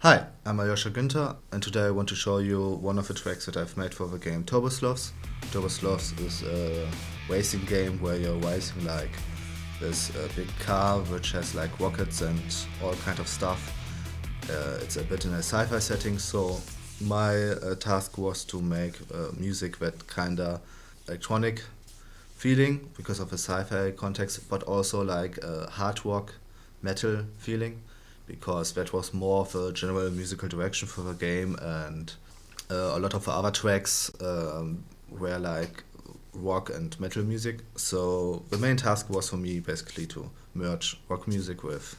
Hi, I'm Alyosha Günther, and today I want to show you one of the tracks that I've made for the game Sloths. Sloths is a racing game where you're racing like this big car which has like rockets and all kind of stuff. It's a bit in a sci-fi setting, so my task was to make music that kinda electronic feeling because of the sci-fi context, but also like a hard rock metal feeling because that was more of a general musical direction for the game, and a lot of the other tracks were like rock and metal music. So the main task was for me basically to merge rock music with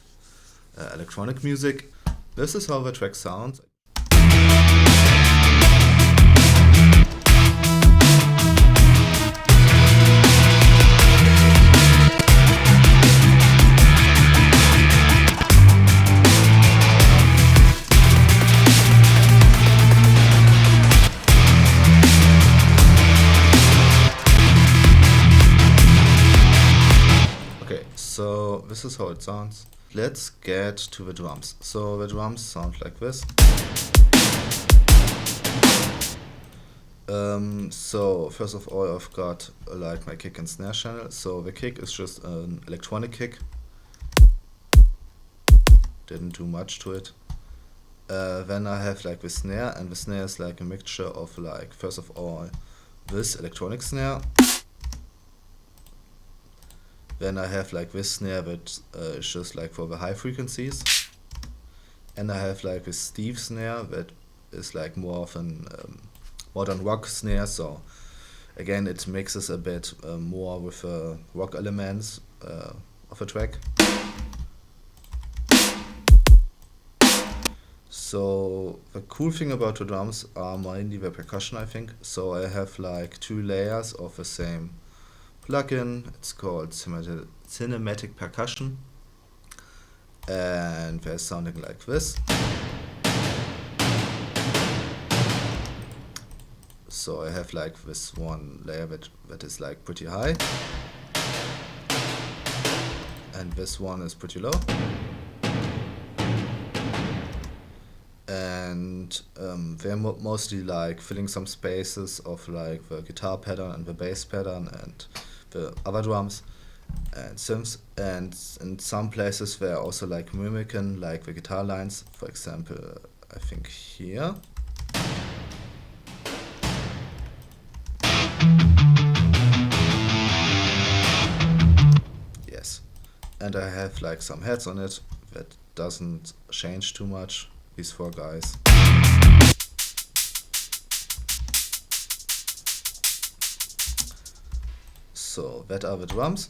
electronic music. This is how the track sounds. Okay, so this is how it sounds. Let's get to the drums. So the drums sound like this. So first of all, I've got like my kick and snare channel. So the kick is just an electronic kick. Didn't do much to it. Then I have like the snare, and the snare is like a mixture of like first of all this electronic snare. Then I have like this snare that is just like for the high frequencies. And I have like this Steve snare that is like more of an modern rock snare. So again, it mixes a bit more with rock elements of a track. So the cool thing about the drums are mainly the percussion, I think. So I have like two layers of the same plugin. It's called Cinematic Percussion, and they're sounding like this. So I have like this one layer that is like pretty high, and this one is pretty low. And they're mostly like filling some spaces of like the guitar pattern and the bass pattern and the other drums and synths, and in some places they're also like mimicking like the guitar lines. For example, I think here. Yes. And I have like some heads on it that doesn't change too much, these four guys. So that are the drums.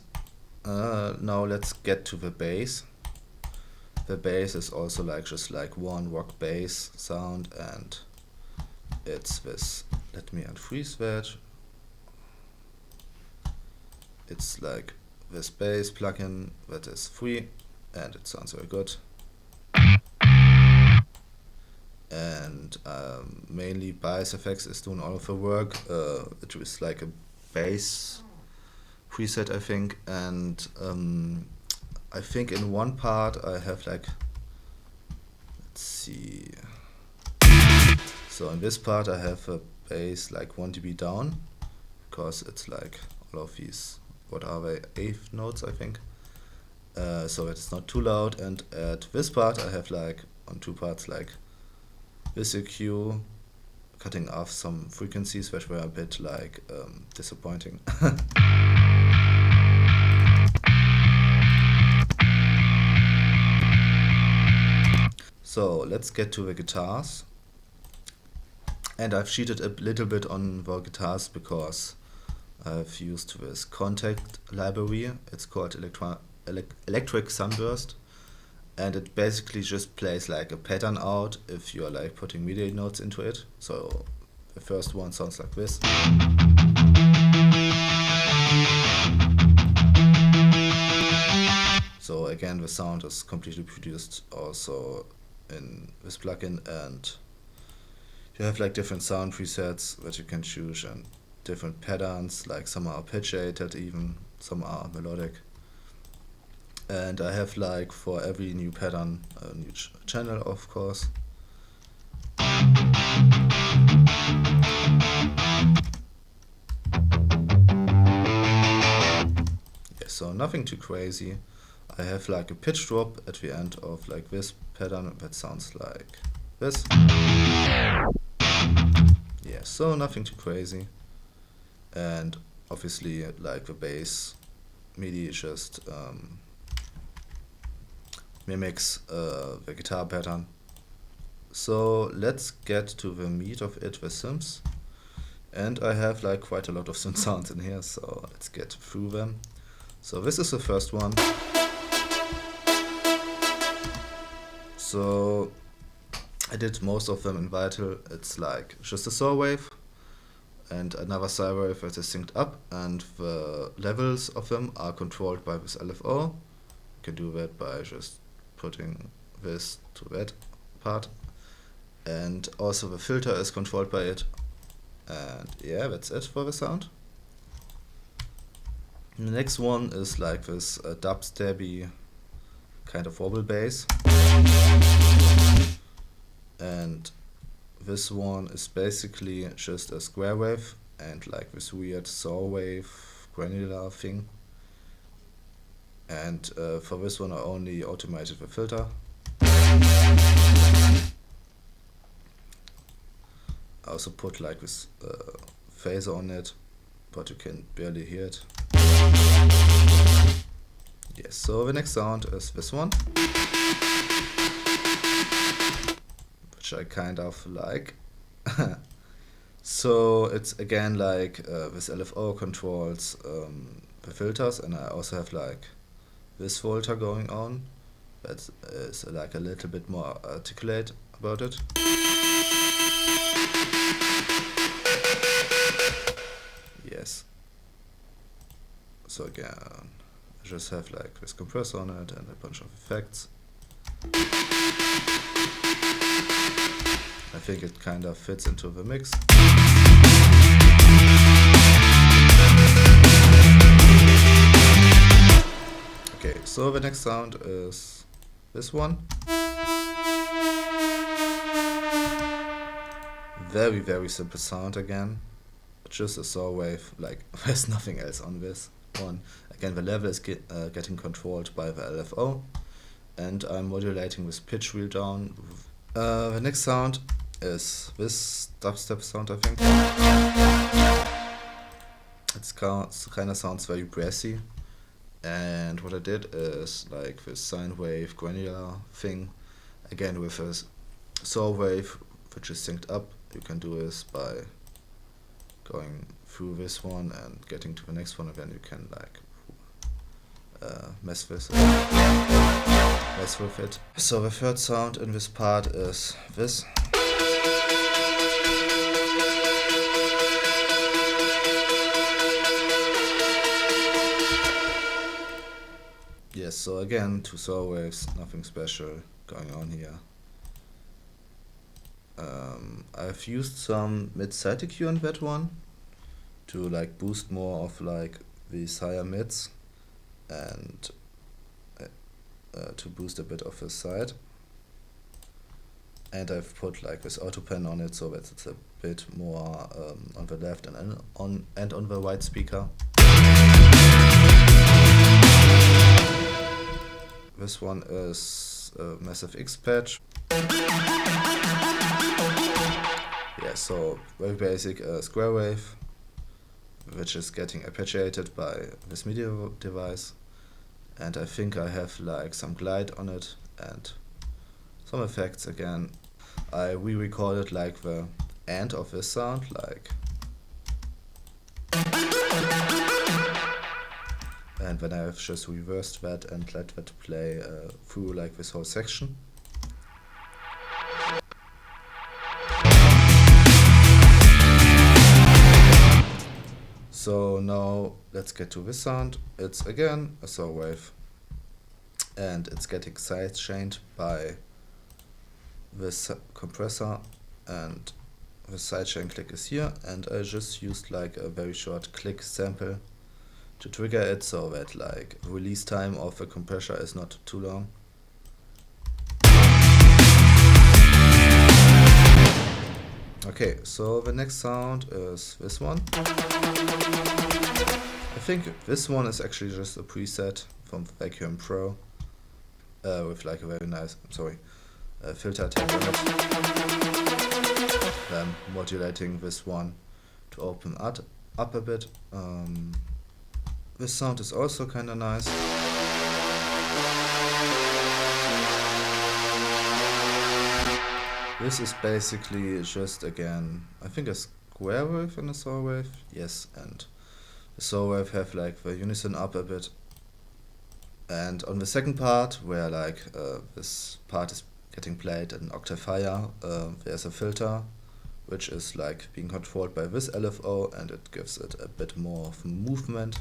Now let's get to the bass. The bass is also like just like one rock bass sound, and it's this. Let me unfreeze that. It's like this bass plugin that is free, and it sounds very good. And mainly Bias Effects is doing all of the work. It was like a bass preset, I think, and I think in one part I have like, let's see. So in this part I have a bass like 1 dB down, because it's like all of these, what are they, eighth notes, I think. So that it's not too loud. And at this part I have like on two parts like this EQ, cutting off some frequencies that were a bit like disappointing. So let's get to the guitars. And I've cheated a little bit on the guitars because I've used this contact library. It's called Electric Sunburst, and it basically just plays like a pattern out if you're like putting MIDI notes into it. So the first one sounds like this. So again, the sound is completely produced also in this plugin, and you have like different sound presets that you can choose and different patterns, like some are arpeggiated even, some are melodic. And I have like for every new pattern a new channel, of course. so nothing too crazy. I have like a pitch drop at the end of like this pattern that sounds like this. Yeah, so nothing too crazy. And obviously like the bass MIDI just mimics the guitar pattern. So let's get to the meat of it, the synths. And I have like quite a lot of synth sounds in here, so let's get through them. So this is the first one. So I did most of them in Vital. It's like just a saw wave and another sine wave that is synced up, and the levels of them are controlled by this LFO. You can do that by just putting this to that part. And also the filter is controlled by it. And yeah, that's it for the sound. The next one is like this dubstabby kind of wobble bass. And this one is basically just a square wave and like this weird saw wave granular thing. And for this one I only automated the filter. I also put like this phaser on it, but you can barely hear it. Yes, so the next sound is this one, which I kind of like. So it's again like this LFO controls the filters, and I also have like this filter going on that is like a little bit more articulate about it. Yes. So again, I just have like this compressor on it and a bunch of effects. I think it kind of fits into the mix. Okay, so the next sound is this one. Very, very simple sound again. Just a saw wave, like there's nothing else on this one. Again, the level is getting controlled by the LFO, and I'm modulating this pitch wheel down. The next sound is this dubstep sound, I think. It kind of sounds very brassy, and what I did is like this sine wave granular thing, again with a saw wave which is synced up. You can do this by going through this one and getting to the next one, and then you can like mess with it. So the third sound in this part is this. Yes, so again, two saw waves, nothing special going on here. I've used some mid-side EQ on that one to like boost more of like these higher mids and to boost a bit of the side. And I've put like this auto pen on it so that it's a bit more on the left and on the right speaker. This one is a Massive X patch. Yeah, so very basic square wave, which is getting arpeggiated by this MIDI device. And I think I have like some glide on it and some effects again. I re-recorded like the end of this sound, like, and then I've just reversed that and let that play through like this whole section. So now let's get to this sound. It's again a saw wave, and it's getting sidechained by this compressor, and the sidechain click is here, and I just used like a very short click sample to trigger it so that like release time of the compressor is not too long. Okay, so the next sound is this one. I think this one is actually just a preset from Vacuum Pro with like a very nice, filter tag on it. Then modulating this one to open up a bit. This sound is also kinda nice. This is basically just, again, I think a square wave and a saw wave. Yes, and the saw wave have like the unison up a bit. And on the second part, where like this part is getting played in octave higher, there's a filter which is like being controlled by this LFO, and it gives it a bit more of movement.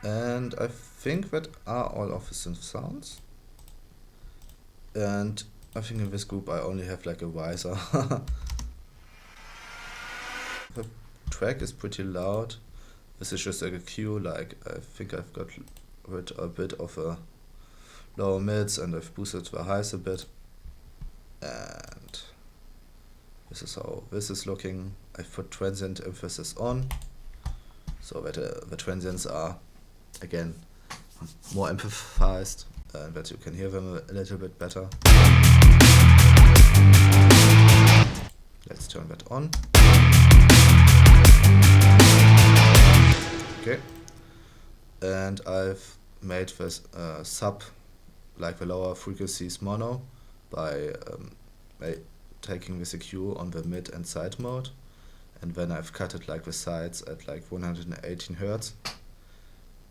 And I think that are all of the synth sounds. And I think in this group I only have like a visor. The track is pretty loud. This is just like a cue, like I think I've got rid a bit of a lower mids and I've boosted the highs a bit. And this is how this is looking. I've put transient emphasis on, so that the transients are again more amplified and that you can hear them a little bit better. Let's turn that on. Okay, and I've made this sub, like the lower frequencies mono, by taking this EQ on the mid and side mode, and then I've cut it like the sides at like 118 Hertz,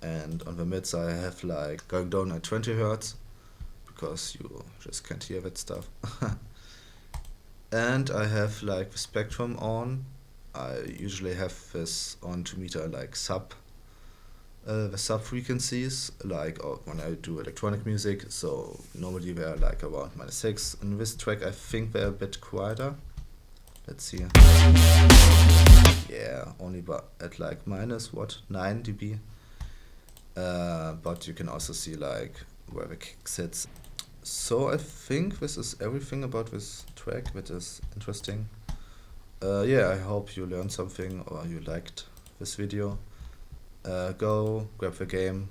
and on the mids I have like going down at 20 Hertz, because you just can't hear that stuff. And I have like the spectrum on. I usually have this on to meter like the sub frequencies, like when I do electronic music, so normally they're like around -6. In this track I think they're a bit quieter. Let's see. Yeah, only at like -9 dB. But you can also see like where the kick sits. So I think this is everything about this track that is interesting. Yeah, I hope you learned something or you liked this video. Go grab the game.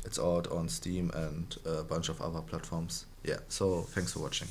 It's out on Steam and a bunch of other platforms. Yeah, so thanks for watching.